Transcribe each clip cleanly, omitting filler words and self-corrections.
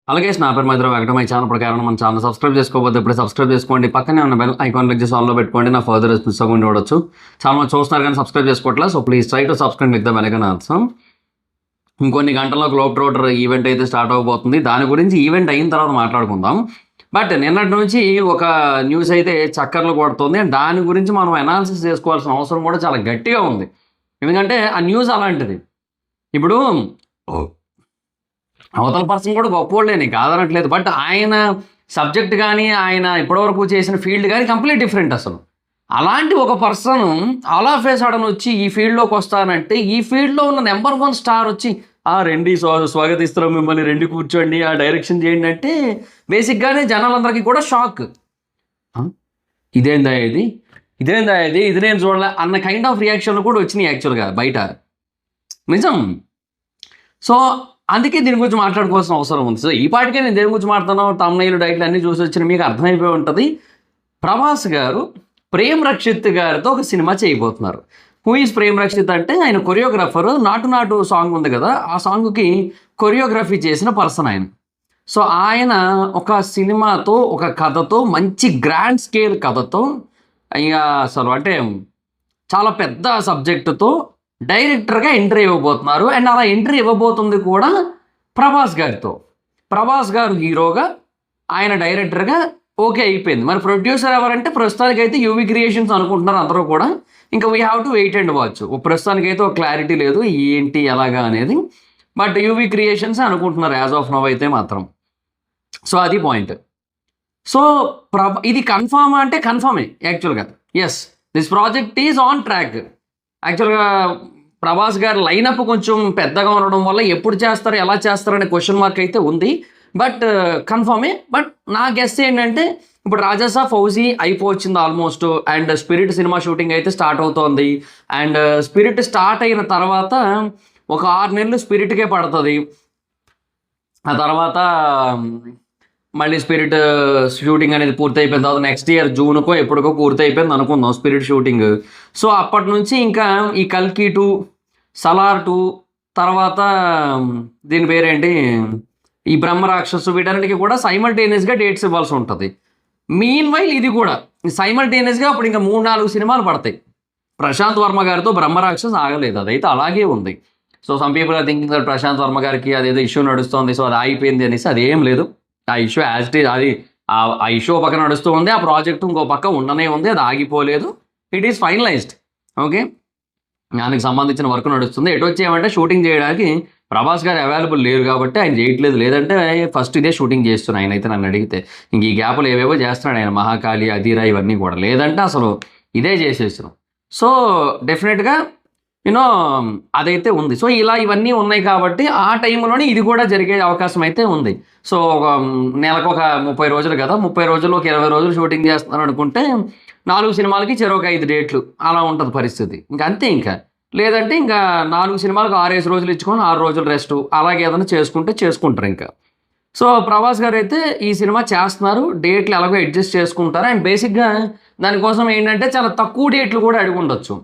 అలాగే నా పేరు మైత్రి వెంకట. మై ఛానల్ ప్రకారం మన ఛానల్ సబ్స్క్రైబ్ చేసుకోకపోతే ఇప్పుడే సబ్స్క్రైబ్ చేసుకోండి. పక్కనే ఉన్న బెల్ ఐకాన్ క్లిక్ చేసి ఆన్లో పెట్టుకోండి. నా ఫర్దర్ మిస్ అవ్వకుండా చూడొచ్చు. చాలా మంది చూస్తున్నారు కానీ సబ్స్క్రైబ్ చేసుకోవట్లేదు. So please try to subscribe with the bell icon also. ఇంకొన్ని గంటల్లో గ్లోబ్ ట్రోటర్ ఈవెంట్ అయితే స్టార్ట్ అవబోతుంది. దాని గురించి ఈవెంట్ అయిన తర్వాత మాట్లాడుకుందాం. బట్ నిన్నటి నుంచి ఒక న్యూస్ అయితే చక్కర్లు కొడుతుంది. అండ్ దాని గురించి మనం అనాలిసిస్ చేసుకోవాల్సిన అవసరం కూడా చాలా గట్టిగా ఉంది. ఎందుకంటే ఆ న్యూస్ అలాంటిది. ఇప్పుడు అవతల పర్సన్ కూడా గొప్పోళ్ళే, నీకు కాదనట్లేదు. బట్ ఆయన సబ్జెక్ట్ కానీ ఆయన ఇప్పటివరకు చేసిన ఫీల్డ్ కానీ కంప్లీట్ డిఫరెంట్ అసలు. అలాంటి ఒక పర్సన్ అలా ఫేస్ ఆడని వచ్చి ఈ ఫీల్డ్లోకి వస్తానంటే, ఈ ఫీల్డ్లో ఉన్న నెంబర్ 1 స్టార్ వచ్చి రెండి స్వాగతిస్తున్నాం మిమ్మల్ని, రెండి కూర్చోండి, ఆ డైరెక్షన్ చేయండి అంటే బేసిక్గానే జనాలందరికీ కూడా షాక్. ఇదేందా ఇది ఇది నేను చూడలే అన్న కైండ్ ఆఫ్ రియాక్షన్లు కూడా వచ్చినాయి యాక్చువల్గా బయట. నిజం. సో అందుకే దీని గురించి మాట్లాడుకోవాల్సిన అవసరం ఉంది. సో ఈ పాటికే నేను దేని గురించి మాట్లాడుతున్నాను, తమ్నైలు డైట్లు అన్నీ చూసి వచ్చిన మీకు అర్థమైపోయి ఉంటుంది. ప్రభాస్ గారు ప్రేమ్ రక్షిత్ గారితో ఒక సినిమా చేయబోతున్నారు. హూ ఈజ్ ప్రేమ్ రక్షిత్ అంటే ఆయన కొరియోగ్రాఫర్. నాటు నాటు సాంగ్ ఉంది కదా, ఆ సాంగ్కి కొరియోగ్రఫీ చేసిన పర్సన్ ఆయన. సో ఆయన ఒక సినిమాతో, ఒక కథతో, మంచి గ్రాండ్ స్కేల్ కథతో, ఇక అసలు అంటే చాలా పెద్ద సబ్జెక్టుతో డైరెక్టర్గా ఎంట్రీ ఇవ్వబోతున్నారు. అండ్ అలా ఎంట్రీ ఇవ్వబోతుంది కూడా ప్రభాస్ గారితో. ప్రభాస్ గారు హీరోగా, ఆయన డైరెక్టర్గా ఓకే అయిపోయింది. మరి ప్రొడ్యూసర్ ఎవరంటే ప్రస్తుతానికి అయితే యూవీ క్రియేషన్స్ అనుకుంటున్నారు అందరూ కూడా. ఇంకా we have to wait and watch. ప్రస్తుతానికి అయితే ఒక క్లారిటీ లేదు ఏంటి ఎలాగా అనేది. బట్ యూవీ క్రియేషన్స్ అనుకుంటున్నారు యాజ్ ఆఫ్ నవ్ అయితే మాత్రం. సో అది పాయింట్. సో ఇది కన్ఫామ్ అంటే కన్ఫామే యాక్చువల్గా. Yes, this project is on track. యాక్చువల్గా ప్రభాస్ గారి లైనప్ కొంచెం పెద్దగా ఉండడం వల్ల ఎప్పుడు చేస్తారు, ఎలా చేస్తారు అనే క్వశ్చన్ మార్క్ అయితే ఉంది. బట్ కన్ఫర్మే. బట్ నా గెస్ ఏంటంటే ఇప్పుడు రాజాసా ఫౌజీ అయిపోవచ్చింది almost. And Spirit cinema shooting అయితే స్టార్ట్ అవుతోంది. అండ్ స్పిరిట్ స్టార్ట్ అయిన తర్వాత ఒక 6 నెలలు స్పిరిట్కే పడుతుంది. ఆ తర్వాత మళ్ళీ స్పిరిట్ షూటింగ్ అనేది పూర్తి అయిపోయిన తర్వాత నెక్స్ట్ ఇయర్ జూన్కో ఎప్పటికో పూర్తి అయిపోయింది అనుకుందాం స్పిరిట్ షూటింగ్. సో అప్పటి నుంచి ఇంకా ఈ కల్కి 2, సలార్ 2, తర్వాత దీని పేరేంటి, ఈ బ్రహ్మరాక్షసు, వీటన్నిటికీ కూడా సైమల్టేనియస్గా డేట్స్ ఇవ్వాల్సి ఉంటుంది. మీన్ వైల్ ఇది కూడా సైమల్టేనియస్గా అప్పుడు ఇంకా 3-4 సినిమాలు పడతాయి. ప్రశాంత్ వర్మ గారితో బ్రహ్మరాక్షస్ ఆగలేదు, అదైతే అలాగే ఉంది. So some people are thinking that Prashanth Varma గారికి అదేదో ఇష్యూ నడుస్తుంది, సో అది ఆగిపోయింది అనేసి. అది ఏం లేదు. ఆ ఇష్యూ యాజ్ ఇట్ ఈజ్, అది ఆ ఇష్యూ ఒక పక్క నడుస్తూ ఉంది, ఆ ప్రాజెక్ట్ ఇంకో పక్క ఉండనే ఉంది, అది ఆగిపోలేదు. It is finalised. ఓకే, దానికి సంబంధించిన వర్క్ నడుస్తుంది. ఎటు వచ్చేయమంటే షూటింగ్ చేయడానికి ప్రభాస్ గారు అవైలబుల్ లేరు కాబట్టి ఆయన చేయట్లేదు. లేదంటే ఫస్ట్ ఇదే షూటింగ్ చేస్తున్నాను ఆయన అయితే నన్ను అడిగితే. ఇంక ఈ గ్యాప్లు ఏవేవో చేస్తున్నాడు ఆయన, మహాకాళి, అధీరా ఇవన్నీ కూడా. లేదంటే అసలు ఇదే చేసేస్తున్నాం. సో డెఫినెట్గా యూనో అదైతే ఉంది. సో ఇలా ఇవన్నీ ఉన్నాయి కాబట్టి ఆ టైంలోనే ఇది కూడా జరిగే అవకాశం అయితే ఉంది. సో ఒక నెలకు ఒక 30 రోజులు కదా, 30 రోజుల్లో ఒక 20 రోజులు షూటింగ్ చేస్తున్నారు అనుకుంటే 4 సినిమాలకి చెరొక 5 డేట్లు అలా ఉంటుంది పరిస్థితి. ఇంకా అంతే. ఇంకా లేదంటే ఇంకా 4 సినిమాలకు 6 రోజులు ఇచ్చుకొని 6 రోజులు రెస్ట్, అలాగే ఏదైనా చేసుకుంటారు ఇంకా. సో ప్రభాస్ గారు అయితే ఈ సినిమా చేస్తున్నారు, డేట్లు ఎలాగో అడ్జస్ట్ చేసుకుంటారు. అండ్ బేసిక్గా దానికోసం ఏంటంటే చాలా తక్కువ డేట్లు కూడా అడిగి ఉండొచ్చు.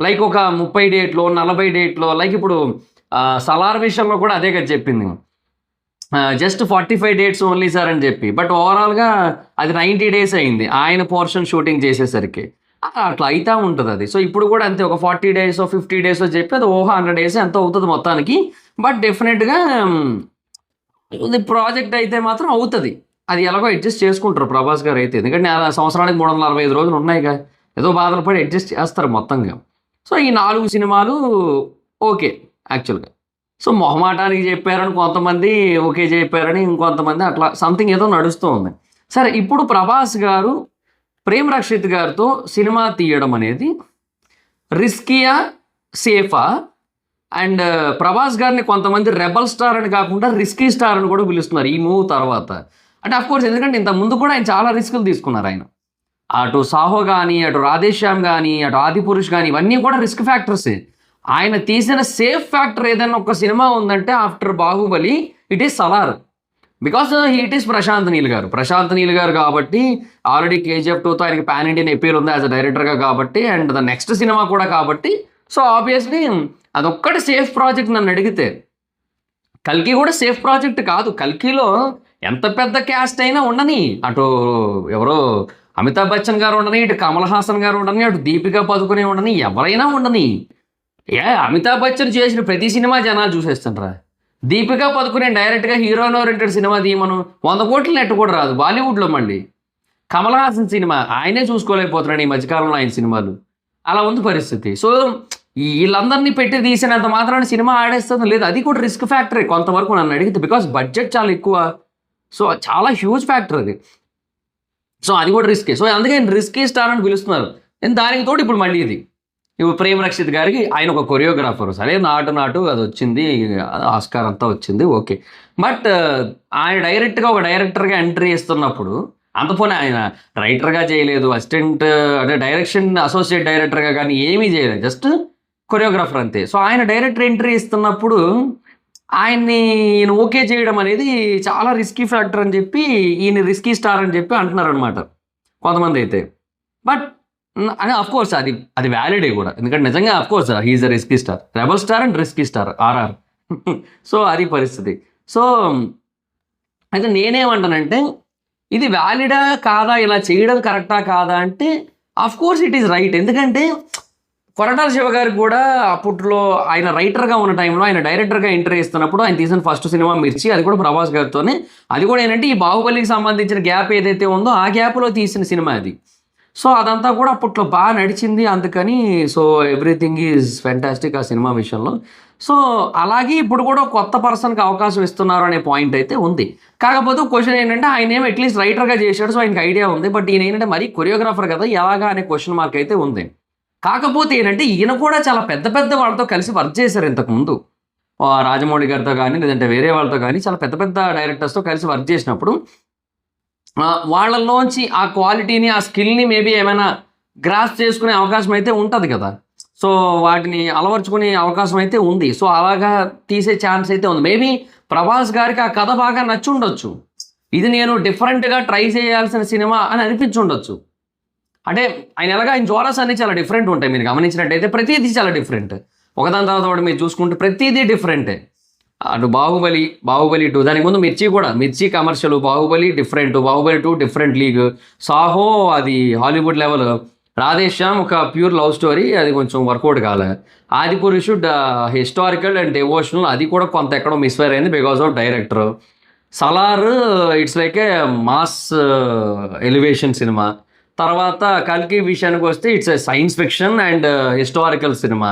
లైక్ ఒక 30 డేట్లో, 40 డేట్లో. లైక్ ఇప్పుడు సలార్ విషయంలో కూడా అదే కదా చెప్పింది, జస్ట్ 45 డేట్స్ ఓన్లీ సార్ అని చెప్పి. బట్ ఓవరాల్గా అది 90 డేస్ అయింది ఆయన పోర్షన్ షూటింగ్ చేసేసరికి. అట్లా అయితా ఉంటుంది అది. సో ఇప్పుడు కూడా అంతే, ఒక 40 డేస్ 50 డేస్ చెప్పి అది 100 డేస్ ఎంత అవుతుంది మొత్తానికి. బట్ డెఫినెట్గా ఇది ప్రాజెక్ట్ అయితే మాత్రం అవుతుంది. అది ఎలాగో అడ్జస్ట్ చేసుకుంటారు ప్రభాస్ గారు అయితే. ఎందుకంటే సంవత్సరానికి 365 రోజులు ఉన్నాయిగా, ఏదో బాధలు పడి అడ్జస్ట్ చేస్తారు మొత్తంగా. సో ఈ 4 సినిమాలు ఓకే యాక్చువల్గా. సో మొహమాటానికి చెప్పారని కొంతమంది ఓకే చెప్పారని ఇంకొంతమంది అట్లా సంథింగ్ ఏదో నడుస్తూ ఉంది. సరే, ఇప్పుడు ప్రభాస్ గారు ప్రేమ్ రక్షిత్ గారితో సినిమా తీయడం అనేది రిస్కీయా, సేఫా? అండ్ ప్రభాస్ గారిని కొంతమంది రెబల్ స్టార్ అని కాకుండా రిస్కీ స్టార్ అని కూడా పిలుస్తున్నారు ఈ మూవ్ తర్వాత. అంటే అఫ్కోర్స్ ఎందుకంటే ఇంత ముందు కూడా ఆయన చాలా రిస్కులు తీసుకున్నారు ఆయన. అటు సాహో కానీ, అటు రాధేశ్యామ్ కానీ, అటు ఆదిపురుష్ కానీ, ఇవన్నీ కూడా రిస్క్ ఫ్యాక్టర్సే. ఆయన తీసిన సేఫ్ ఫ్యాక్టర్ ఏదైనా ఒక సినిమా ఉందంటే after Baahubali it is Salaar. Because it is Prashanth Neel గారు కాబట్టి ఆల్రెడీ KGF 2తో ఆయనకి పాన్ ఇండియన్ ఎపీల్ ఉంది యాజ్ అ డైరెక్టర్గా కాబట్టి. అండ్ ద నెక్స్ట్ సినిమా కూడా కాబట్టి. సో ఆబ్వియస్లీ అదొక్కటి సేఫ్ ప్రాజెక్ట్ నన్ను అడిగితే. కల్కి కూడా సేఫ్ ప్రాజెక్ట్ కాదు. కల్కిలో ఎంత పెద్ద క్యాస్ట్ అయినా ఉండని, అటు ఎవరో అమితాబ్ బచ్చన్ గారు ఉండని, ఇటు కమల్ హాసన్ గారు ఉండని, అటు దీపికా పదుకునే ఉండని, ఎవరైనా ఉండని. అమితాబ్ బచ్చన్ చేసిన ప్రతి సినిమా జనాలు చూసేస్తుంటారా? దీపికా పదుకునే డైరెక్ట్గా హీరోయిన్ ఓరియంటెడ్ సినిమా తీయమను 100 కోట్ల నెట్ కూడా రాదు బాలీవుడ్లో. మళ్ళీ కమల్ హాసన్ సినిమా ఆయనే చూసుకోలేకపోతున్నాడు ఈ మధ్యకాలంలో ఆయన సినిమాలు. అలా ఉంది పరిస్థితి. సో వీళ్ళందరినీ పెట్టి తీసినంత మాత్రాన్ని సినిమా ఆడేస్తుంది లేదు, అది కూడా రిస్క్ ఫ్యాక్టరే కొంతవరకు నన్ను అడిగితే. బికాస్ బడ్జెట్ చాలా ఎక్కువ, సో చాలా హ్యూజ్ ఫ్యాక్టర్ అది. సో అది కూడా రిస్కే. సో అందుకే రిస్కీ స్టార్ అని పిలుస్తున్నారు. దానికి తోడు ఇప్పుడు మళ్ళీ ఇది ఇప్పుడు ప్రేమ్ రక్షిత్ గారికి ఆయన ఒక కొరియోగ్రాఫర్, సరే నాటు అది వచ్చింది, ఆస్కార్ అంతా వచ్చింది, ఓకే. బట్ ఆయన డైరెక్ట్గా ఒక డైరెక్టర్గా ఎంట్రీ ఇస్తున్నప్పుడు అంత పోనీ ఆయన రైటర్గా చేయలేదు, అసిస్టెంట్ అంటే డైరెక్షన్ అసోసియేట్ డైరెక్టర్గా కానీ ఏమీ చేయలేదు, జస్ట్ కొరియోగ్రాఫర్ అంతే. సో ఆయన డైరెక్టర్ ఎంట్రీ ఇస్తున్నప్పుడు ఆయన్ని ఈయన ఓకే చేయడం అనేది చాలా రిస్కీ ఫ్యాక్టర్ అని చెప్పి, ఈయన రిస్కీ స్టార్ అని చెప్పి అంటున్నారు అనమాట కొంతమంది అయితే. బట్ అఫ్కోర్స్ అది వ్యాలిడే కూడా, ఎందుకంటే నిజంగా of course he is a risky star, rebel star and risky star ఆర్ఆర్. సో అది పరిస్థితి. సో అయితే నేనేమంటానంటే ఇది వ్యాలిడా కాదా, ఇలా చేయడం కరెక్టా కాదా అంటే అఫ్కోర్స్ ఇట్ ఈస్ రైట్. ఎందుకంటే కొరటాల శివ గారికి కూడా అప్పట్లో ఆయన రైటర్గా ఉన్న టైంలో ఆయన డైరెక్టర్గా ఎంట్రీ ఇస్తున్నప్పుడు ఆయన తీసిన ఫస్ట్ సినిమా మిర్చి, అది కూడా ప్రభాస్ గారితోనే. అది కూడా ఏంటంటే ఈ బాహుబలికి సంబంధించిన గ్యాప్ ఏదైతే ఉందో ఆ గ్యాప్లో తీసిన సినిమా అది. సో అదంతా కూడా అప్పట్లో బాగా నడిచింది, అందుకని సో ఎవ్రీథింగ్ ఈజ్ ఫ్యాంటాస్టిక్ ఆ సినిమా విషయంలో. సో అలాగే ఇప్పుడు కూడా కొత్త పర్సన్కి అవకాశం ఇస్తున్నారు అనే పాయింట్ అయితే ఉంది. కాకపోతే క్వశ్చన్ ఏంటంటే ఆయన ఏమో అట్లీస్ట్ రైటర్గా చేశాడు, సో ఆయనకి ఐడియా ఉంది. బట్ ఈయన ఏంటంటే మరీ కొరియోగ్రాఫర్ కదా, ఎలాగా అనే క్వశ్చన్ మార్క్ అయితే ఉంది. కాకపోతే ఏంటంటే ఈయన కూడా చాలా పెద్ద పెద్ద వాళ్ళతో కలిసి వర్క్ చేశారు ఇంతకుముందు, రాజమౌళి గారితో కానీ లేదంటే వేరే వాళ్ళతో కానీ చాలా పెద్ద పెద్ద డైరెక్టర్స్తో కలిసి వర్క్ చేసినప్పుడు వాళ్ళలోంచి ఆ క్వాలిటీని ఆ స్కిల్ని మేబీ ఏమైనా గ్రాస్ చేసుకునే అవకాశం అయితే ఉంటుంది కదా. సో వాటిని అలవర్చుకునే అవకాశం అయితే ఉంది. సో అలాగా తీసే ఛాన్స్ అయితే ఉంది. మేబీ ప్రభాస్ గారికి ఆ కథ బాగా నచ్చి ఉండొచ్చు, ఇది నేను డిఫరెంట్గా ట్రై చేయాల్సిన సినిమా అని అనిపించుండొచ్చు. అంటే ఆయన జోనర్స్ అన్ని చాలా డిఫరెంట్ ఉంటాయి, మీరు గమనించినట్టయితే ప్రతిదీ చాలా డిఫరెంట్, ఒకదాని తర్వాత ఒకటి మీరు చూసుకుంటే ప్రతిదీ డిఫరెంటే. అటు బాహుబలి 2, దానికి ముందు మిర్చి కూడా, మిర్చి commercial, Baahubali different, Baahubali 2 different league, Saaho అది హాలీవుడ్ లెవెల్, రాధేశ్యామ్ ఒక ప్యూర్ లవ్ స్టోరీ, అది కొంచెం వర్కౌట్ కాలే, ఆదిపురుషు హిస్టారికల్ అండ్ డివోషనల్, అది కూడా కొంత ఎక్కడో మిస్ఫైర్ అయింది because of director. Salaar it's like A mass elevation cinema. తర్వాత కల్కి విషయానికి వస్తే it's a science fiction and historical cinema,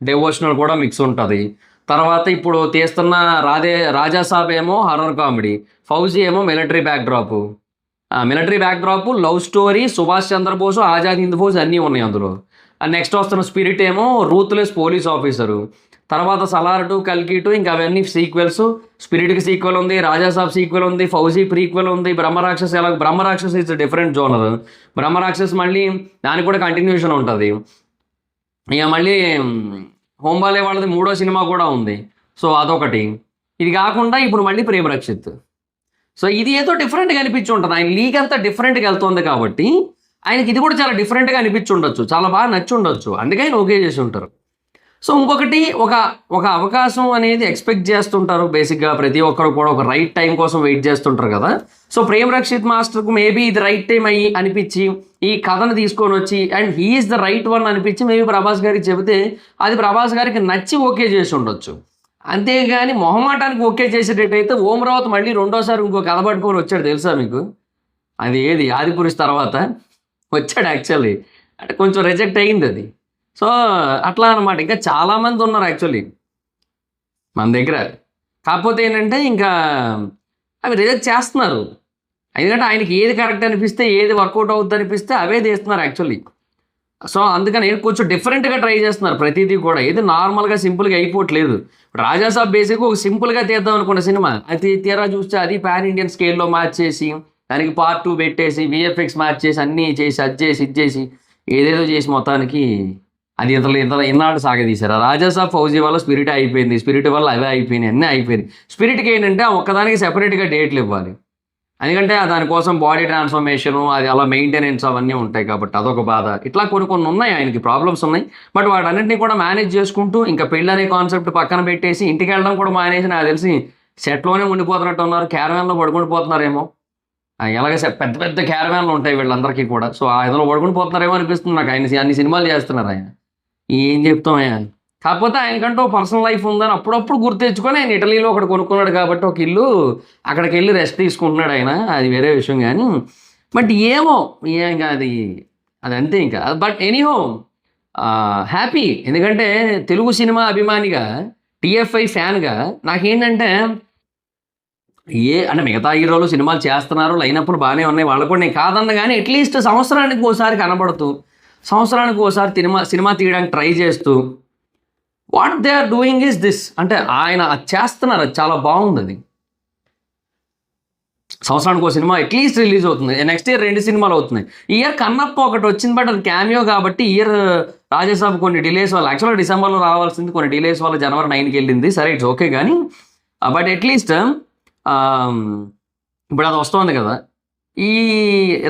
devotional కూడా మిక్స్ ఉంటుంది. తర్వాత ఇప్పుడు తీస్తున్న రాజాసాబ్ ఏమో హర్రర్ కామెడీ, ఫౌజీ ఏమో military backdrop, love story, Subhash Chandrabose, Azad Hind Fauj అన్నీ ఉన్నాయి అందులో. నెక్స్ట్ వస్తున్న స్పిరిట్ ఏమో రూత్లెస్ పోలీస్ ఆఫీసరు. తర్వాత సలార్ 2, కల్కి 2, ఇంకా అవన్నీ సీక్వెల్స్. స్పిరిట్కి సీక్వెల్ ఉంది, రాజాసాబ్ సీక్వెల్ ఉంది, ఫౌజీ ప్రీక్వెల్ ఉంది, బ్రహ్మరాక్షస్ ఇట్స్ డిఫరెంట్ జోనర్. బ్రహ్మరాక్షస్ మళ్ళీ దానికి కూడా కంటిన్యూషన్ ఉంటుంది. ఇక మళ్ళీ హోంబాలే వాళ్ళది 3వ సినిమా కూడా ఉంది, సో అదొకటి. ఇది కాకుండా ఇప్పుడు మళ్ళీ ప్రేమ్ రక్షిత్. సో ఇది ఏదో డిఫరెంట్గా అనిపించి ఉంటుంది, ఆయన లీగ్ అంతా డిఫరెంట్గా వెళ్తుంది కాబట్టి ఆయనకి ఇది కూడా చాలా డిఫరెంట్గా అనిపించి ఉండొచ్చు, చాలా బాగా నచ్చి ఉండొచ్చు, అందుకే ఆయన ఓకే చేసి ఉంటారు. సో ఇంకొకటి ఒక అవకాశం అనేది ఎక్స్పెక్ట్ చేస్తుంటారు బేసిక్గా ప్రతి ఒక్కరు కూడా, ఒక రైట్ టైం కోసం వెయిట్ చేస్తుంటారు కదా. సో ప్రేమ్ రక్షిత్ మాస్టర్కు మేబీ ఇది రైట్ టైం అయ్యి అనిపించి ఈ కథను తీసుకొని వచ్చి and he is the right one అనిపించి మేబీ ప్రభాస్ గారికి చెబితే అది ప్రభాస్ గారికి నచ్చి ఓకే చేసి ఉండొచ్చు. అంతేగాని మొహమాటానికి ఓకే చేసేటట్టయితే ఓం రావత్ మళ్ళీ 2వసారి ఇంకో కథ పట్టుకొని వచ్చాడు తెలుసా మీకు, అది ఏది ఆదిపురుష్ తర్వాత వచ్చాడు యాక్చువల్లీ, అంటే కొంచెం రిజెక్ట్ అయ్యింది అది. సో అట్లా అనమాట. ఇంకా చాలామంది ఉన్నారు యాక్చువల్లీ మన దగ్గర, కాకపోతే ఏంటంటే ఇంకా అవి రిజెక్ట్ చేస్తున్నారు, ఎందుకంటే ఆయనకి ఏది కరెక్ట్ అనిపిస్తే ఏది వర్కౌట్ అవుతుంది అనిపిస్తే అవే తీస్తున్నారు యాక్చువల్లీ. సో అందుకని కొంచెం డిఫరెంట్గా ట్రై చేస్తున్నారు ప్రతిదీ కూడా, ఏది నార్మల్గా సింపుల్గా అయిపోవట్లేదు. రాజాసాబ్ బేసిక్గా ఒక సింపుల్గా తీద్దాం అనుకున్న సినిమా, అది తీరా చూస్తే అది పాన్ ఇండియన్ స్కేల్లో మార్చేసి దానికి పార్ట్ 2 పెట్టేసి విఎఫ్ఎక్స్ మార్చేసి అన్నీ చేసి అది చేసి ఇది చేసి ఏదేదో చేసి మొత్తానికి అది ఇన్నాళ్ళు సాగదీశారు. రాజాసాబ్ ఫౌజీ వల్ల స్పిరిట్ అయిపోయింది, స్పిరిట్ వల్ల అవే అయిపోయినాయి, అన్నీ అయిపోయినాయి. స్పిరిట్కి ఏంటంటే ఒక్కదానికి సెపరేట్గా డేట్లు ఇవ్వాలి, ఎందుకంటే దానికోసం బాడీ ట్రాన్స్ఫర్మేషను అది అలా మెయింటెనెన్స్ అవన్నీ ఉంటాయి కాబట్టి అదొక బాధ. ఇట్లా కొన్ని ఉన్నాయి, ఆయనకి ప్రాబ్లమ్స్ ఉన్నాయి. బట్ వాటన్నింటినీ కూడా మేనేజ్ చేసుకుంటూ ఇంకా పెళ్ళి అనే కాన్సెప్ట్ పక్కన పెట్టేసి ఇంటికి వెళ్ళడం కూడా మానేసి నాకు తెలిసి సెట్లోనే ఉండిపోతున్నట్టు ఉన్నారు, క్యారవాన్లో పడుకుని పోతున్నారేమో. ఎలాగ పెద్ద పెద్ద క్యారవాన్లు ఉంటాయి వీళ్ళందరికీ కూడా. సో అందులో పడుకుని పోతున్నారేమో అనిపిస్తుంది నాకు. అన్ని సినిమాలు చేస్తున్నారు ఆయన. ఏం చెప్తాం ఆయన. కాకపోతే ఆయనకంటూ పర్సనల్ లైఫ్ ఉందని అప్పుడప్పుడు గుర్తు తెచ్చుకొని ఆయన ఇటలీలో ఒకటి కొనుక్కున్నాడు కాబట్టి ఒక ఇల్లు, అక్కడికి వెళ్ళి రెస్ట్ తీసుకుంటున్నాడు ఆయన. అది వేరే విషయం కానీ, బట్ ఏమో ఇంకా అది అంతే ఇంకా. But anyhow happy. ఎందుకంటే తెలుగు సినిమా అభిమానిగా, టీఎఫ్ఐ ఫ్యాన్గా నాకేంటంటే అంటే మిగతా హీరోలు సినిమాలు చేస్తున్నారు, లైనప్పులు బాగానే ఉన్నాయి, వాళ్ళు కూడా నేను కాదన్న కానీ అట్లీస్ట్ సంవత్సరానికి ఒకసారి కనబడుతూ, సంవత్సరానికి ఒకసారి సినిమా తీయడానికి ట్రై చేస్తూ, what they are doing is this. అంటే ఆయన అది చేస్తున్నారు, అది చాలా బాగుంది. అది సంవత్సరానికి ఒక సినిమా అట్లీస్ట్ రిలీజ్ అవుతుంది. నెక్స్ట్ ఇయర్ 2 సినిమాలు అవుతున్నాయి. ఈ ఇయర్ కన్నప్ప ఒకటి వచ్చింది, బట్ అది క్యామియో కాబట్టి ఇయర్ రాజాసాబ్ కొన్ని డిలేస్ వల్ల, యాక్చువల్గా డిసెంబర్లో రావాల్సింది, కొన్ని డిలేస్ వల్ల జనవరి 9కి వెళ్ళింది. సరే, ఇట్స్ ఓకే కానీ, బట్ అట్లీస్ట్ ఇప్పుడు అది వస్తుంది కదా. ఈ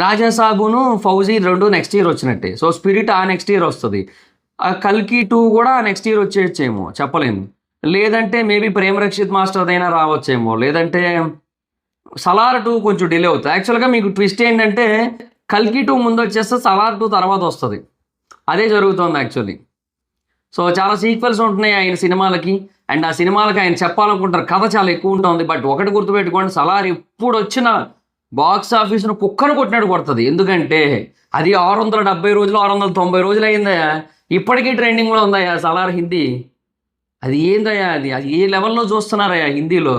రాజాసాబును ఫౌజీ 2 నెక్స్ట్ ఇయర్ వచ్చినట్టే. సో స్పిరిట్ నెక్స్ట్ ఇయర్ వస్తుంది. కల్కి 2 కూడా నెక్స్ట్ ఇయర్ వచ్చేయచ్చేమో, చెప్పలేము. లేదంటే మేబీ ప్రేమ్ రక్షిత్ మాస్టర్ అయినా రావచ్చేమో, లేదంటే సలార్ 2 కొంచెం డిలే అవుతుంది. యాక్చువల్గా మీకు ట్విస్ట్ ఏంటంటే కల్కి 2 ముందు వచ్చేస్తే సలార్ 2 తర్వాత వస్తుంది. అదే జరుగుతుంది యాక్చువల్లీ. సో చాలా సీక్వెల్స్ ఉంటున్నాయి ఆయన సినిమాలకి, అండ్ ఆ సినిమాలకి ఆయన చెప్పాలనుకుంటారు కథ చాలా ఎక్కువ ఉంటుంది. బట్ ఒకటి గుర్తుపెట్టుకోండి, సలార్ ఎప్పుడు వచ్చిన బాక్స్ ఆఫీస్ను కుక్కను కొట్టినట్టు కొడుతుంది. ఎందుకంటే అది 670 రోజులు 690 రోజులు అయిందయ్యా, ఇప్పటికీ ట్రెండింగ్లో ఉందయ్యా సలార్ హిందీ. అది ఏందయ్యా, అది ఏ లెవెల్లో చూస్తున్నారయ్యా హిందీలో.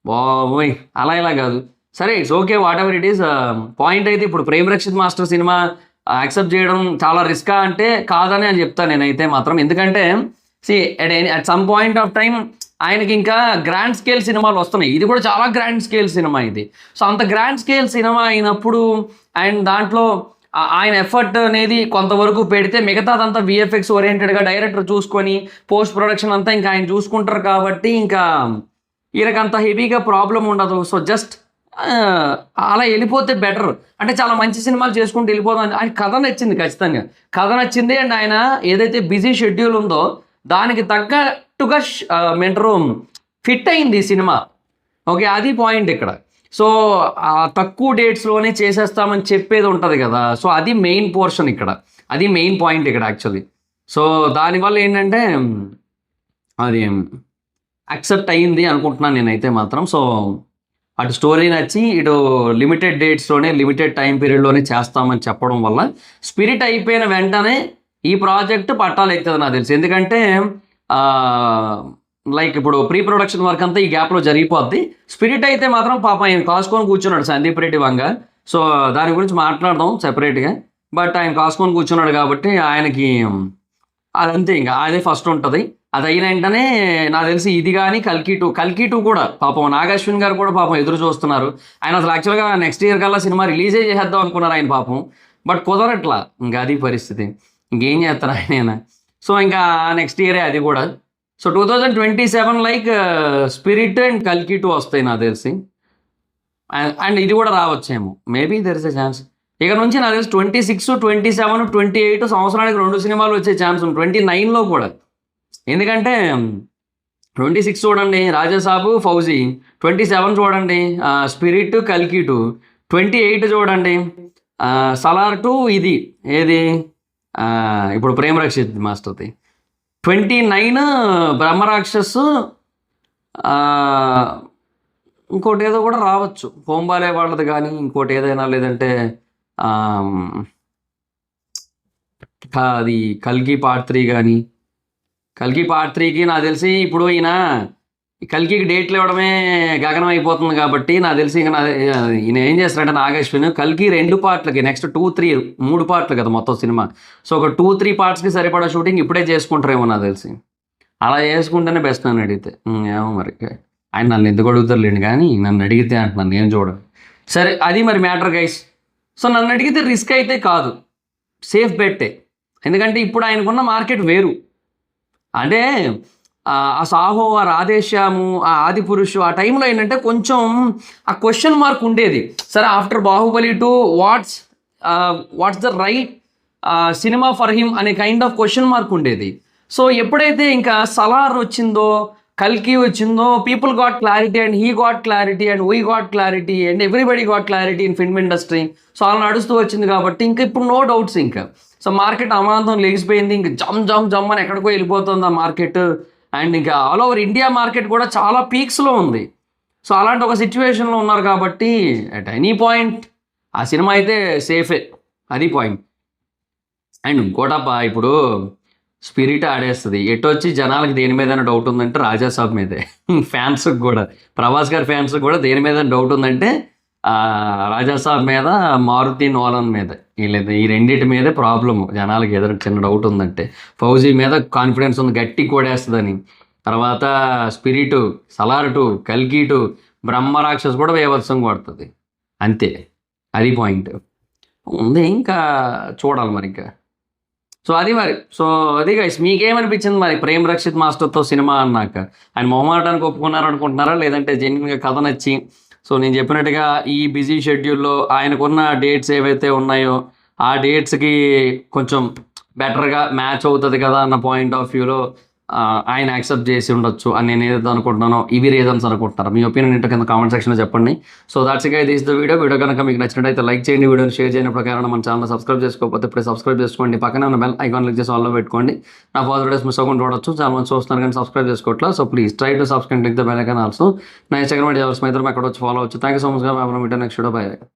బాబోయ్, అలా ఇలా కాదు. సరే, it's okay, whatever it is. Point అయితే ఇప్పుడు ప్రేమ్ రక్షిత్ మాస్టర్ సినిమా యాక్సెప్ట్ చేయడం చాలా రిస్కా అంటే కాదని అని చెప్తాను నేనైతే మాత్రం. ఎందుకంటే at some point of time ఆయనకి ఇంకా గ్రాండ్ స్కేల్ సినిమాలు వస్తున్నాయి. ఇది కూడా చాలా గ్రాండ్ స్కేల్ సినిమా ఇది. సో అంత గ్రాండ్ స్కేల్ సినిమా అయినప్పుడు అండ్ దాంట్లో ఆయన ఎఫర్ట్ అనేది కొంతవరకు పెడితే మిగతాదంతా విఎఫ్ఎక్స్ ఓరియంటెడ్గా డైరెక్టర్ చూసుకొని పోస్ట్ ప్రొడక్షన్ అంతా ఇంకా ఆయన చూసుకుంటారు కాబట్టి ఇంకా ఈయనకంత హెవీగా ప్రాబ్లం ఉండదు. సో జస్ట్ అలా వెళ్ళిపోతే బెటర్. అంటే చాలా మంచి సినిమాలు చేసుకుంటూ వెళ్ళిపోతాం. ఆయన కథ నచ్చింది, ఖచ్చితంగా కథ నచ్చింది. అండ్ ఆయన ఏదైతే బిజీ షెడ్యూల్ ఉందో దానికి తగ్గట్టుగా ఫిట్ అయింది ఈ సినిమా. ఓకే, అది పాయింట్ ఇక్కడ. సో తక్కువ డేట్స్లోనే చేసేస్తామని చెప్పేది ఉంటుంది కదా. సో అది మెయిన్ పోర్షన్ ఇక్కడ, అది మెయిన్ పాయింట్ ఇక్కడ యాక్చువల్లీ. సో దానివల్ల ఏంటంటే అది యాక్సెప్ట్ అయ్యింది అనుకుంటున్నాను నేనైతే మాత్రం. సో అటు స్టోరీ నచ్చి ఇటు లిమిటెడ్ డేట్స్లోనే లిమిటెడ్ టైం పీరియడ్లోనే చేస్తామని చెప్పడం వల్ల స్పిరిట్ అయిపోయిన వెంటనే ఈ ప్రాజెక్ట్ పట్టాలు ఎక్కుతుంది నాకు తెలుసు. ఎందుకంటే లైక్ ఇప్పుడు ప్రీ ప్రొడక్షన్ వర్క్ అంతా ఈ గ్యాప్లో జరిగిపోద్ది. స్పిరిట్ అయితే మాత్రం పాప ఆయన కాసుకొని కూర్చున్నాడు సందీప్ రెడ్డి వంగ. సో దాని గురించి మాట్లాడదాం సెపరేట్గా. బట్ ఆయన కాసుకొని కూర్చున్నాడు కాబట్టి ఆయనకి అదంతే, ఇంకా అదే ఫస్ట్ ఉంటుంది. అది అయిన వెంటనే నాకు తెలిసి ఇది కానీ కల్కి టూ కూడా పాపం నాగాశ్విన్ గారు కూడా పాపం ఎదురు చూస్తున్నారు. ఆయన అసలు యాక్చువల్గా నెక్స్ట్ ఇయర్ కల్లా సినిమా రిలీజే చేసేద్దాం అనుకున్నారు ఆయన పాపం. బట్ కుదరట్లా, ఇంకా అది పరిస్థితి. ఇంకేం చేస్తారు ఆయన. సో ఇంకా నెక్స్ట్ ఇయరే అది కూడా. సో 2027 లైక్ స్పిరిట్ అండ్ కల్కి 2 వస్తాయి నాకు తెలిసి. అండ్ ఇది కూడా రావచ్చేమో, maybe there is a chance. ఇక నుంచి నాకు తెలిసి 26, 27, 28 సంవత్సరానికి 2 సినిమాలు వచ్చే ఛాన్స్ ఉంది. 29లో కూడా. ఎందుకంటే 26 చూడండి రాజాసాబు ఫౌజీ, 27 చూడండి స్పిరిట్ కల్కి 2, 28 చూడండి సలార్ 2 ఇది ఏది ఇప్పుడు ప్రేమ్ రక్షిత్ మాస్టర్ది, 29 బ్రహ్మరాక్షస్, ఇంకోటి ఏదో కూడా రావచ్చు హోంబాలే వాళ్ళది కానీ ఇంకోటి ఏదైనా, లేదంటే అది కల్కి పార్ట్ 3 కానీ. కల్కి పార్ట్ 3కి నాకు తెలిసి ఇప్పుడు ఈయన కల్కికి డేట్లు ఇవ్వడమే గగనం అయిపోతుంది కాబట్టి నాకు తెలిసి ఈయన ఏం చేస్తారంటే నాగేశ్వన్ కల్కి 2 పార్ట్లకి నెక్స్ట్ 3 పార్ట్లు కదా మొత్తం సినిమా. సో ఒక 2-3 పార్ట్స్కి సరిపడా షూటింగ్ ఇప్పుడే చేసుకుంటారేమో నాకు తెలిసి. అలా చేసుకుంటేనే బెస్ట్ నన్ను అడిగితే. ఏమో మరి ఆయన నన్ను ఎందుకు అడుగుతారులేండి కానీ నన్ను అడిగితే అంటున్నాను, నేను చూడను. సరే, అది మరి మ్యాటర్ గైస్. సో నన్ను అడిగితే రిస్క్ అయితే కాదు, సేఫ్ బెట్టే. ఎందుకంటే ఇప్పుడు ఆయనకున్న మార్కెట్ వేరు. అంటే ఆ సాహో, ఆ రాధేశ్యాము, ఆ ఆదిపురుషు ఆ టైంలో ఏంటంటే కొంచెం ఆ క్వశ్చన్ మార్క్ ఉండేది. సరే, after Baahubali 2 what's the right cinema for him అనే కైండ్ ఆఫ్ క్వశ్చన్ మార్క్ ఉండేది. సో ఎప్పుడైతే ఇంకా సలార్ వచ్చిందో కల్కి వచ్చిందో people got clarity and he got clarity and we got clarity and everybody got clarity in film industry. So అలా నడుస్తూ వచ్చింది కాబట్టి ఇంకా ఇప్పుడు నో డౌట్స్ ఇంకా. సో మార్కెట్ అమాంతం లేచిపోయింది, ఇంకా జమ్ అని ఎక్కడికో వెళ్ళిపోతుంది ఆ మార్కెట్. అండ్ ఇంకా ఆల్ ఓవర్ ఇండియా మార్కెట్ కూడా చాలా పీక్స్లో ఉంది. సో అలాంటి ఒక సిచ్యువేషన్లో ఉన్నారు కాబట్టి అట్ ఎనీ పాయింట్ ఆ సినిమా అయితే సేఫే, అది పాయింట్. అండ్ ఇంకోటప్ప ఇప్పుడు స్పిరిట్ ఆడేస్తుంది. ఎటొచ్చి జనాలకి దేని మీద డౌట్ ఉందంటే రాజాసాబ్ మీదే. ఫ్యాన్స్కి కూడా, ప్రభాస్ గారి ఫ్యాన్స్కి కూడా దేని మీద డౌట్ ఉందంటే రాజాసాబ్ మీద, మారుతి నోలన్ మీద, ఈ రెండింటి మీదే ప్రాబ్లము జనాలకి. ఏదైనా చిన్న డౌట్ ఉందంటే ఫౌజీ మీద కాన్ఫిడెన్స్ ఉంది, గట్టి కొడేస్తుందని. తర్వాత స్పిరిట్, సలార్ 2, కల్కి 2, బ్రహ్మరాక్షస్ కూడా వేవత్సం కొడుతుంది. అంతే, అది పాయింట్ ఉంది. ఇంకా చూడాలి మరి ఇంకా. సో అది మరి. సో అది గైస్, మీకేమనిపించింది మరి ప్రేమ్ రక్షిత్ మాస్టర్తో సినిమా అన్నాక? ఆయన మొహమాటానికి ఒప్పుకున్నారు అనుకుంటున్నారా, లేదంటే జెన్యున్గా కథ నచ్చి? సో నేను చెప్పినట్టుగా ఈ బిజీ షెడ్యూల్లో ఆయనకున్న డేట్స్ ఏవైతే ఉన్నాయో ఆ డేట్స్కి కొంచెం బెటర్గా మ్యాచ్ అవుతుంది కదా అన్న పాయింట్ ఆఫ్ వ్యూలో ఆయన యాక్సెప్ట్ చేసి ఉండొచ్చు అని నేను ఏదైతే అనుకుంటున్నానో. ఇవి రీజన్స్ అనుకుంటున్నారు. మీ ఒపీనియన్ ఏంటో కింద కామెంట్ సెక్షన్లో చెప్పండి. సో దాట్స్ ఇక దిస్ ద వీడియో కనుక మీకు నచ్చినట్టయితే లైక్ చేయండి, వీడియోని షేర్ చేయని ప్రకారం మన ఛానల్ సబ్స్క్రైబ్ చేసుకోకపోతే ఇప్పుడే సబ్స్క్రైబ్ చేసుకోండి. పక్కనే ఉన్న బెల్ ఐకాన్ క్లిక్ చేసి ఆల్లో పెట్టుకోండి. నా ఫాదర్ డేస్ మిస్ అవ్వకుండా చూడొచ్చు. చాలా మంది చూస్తున్నారు కానీ సబ్స్క్రైబ్ చేసుకోవట్లా. So please try to subscribe click the bell icon also. నా ఇన్స్టాగ్రామ్ ఎవరి స్మైతం ఎక్కడ వచ్చి ఫాలో అవచ్చు. థ్యాంక్ యూ సో మచ్ గా. Next video by.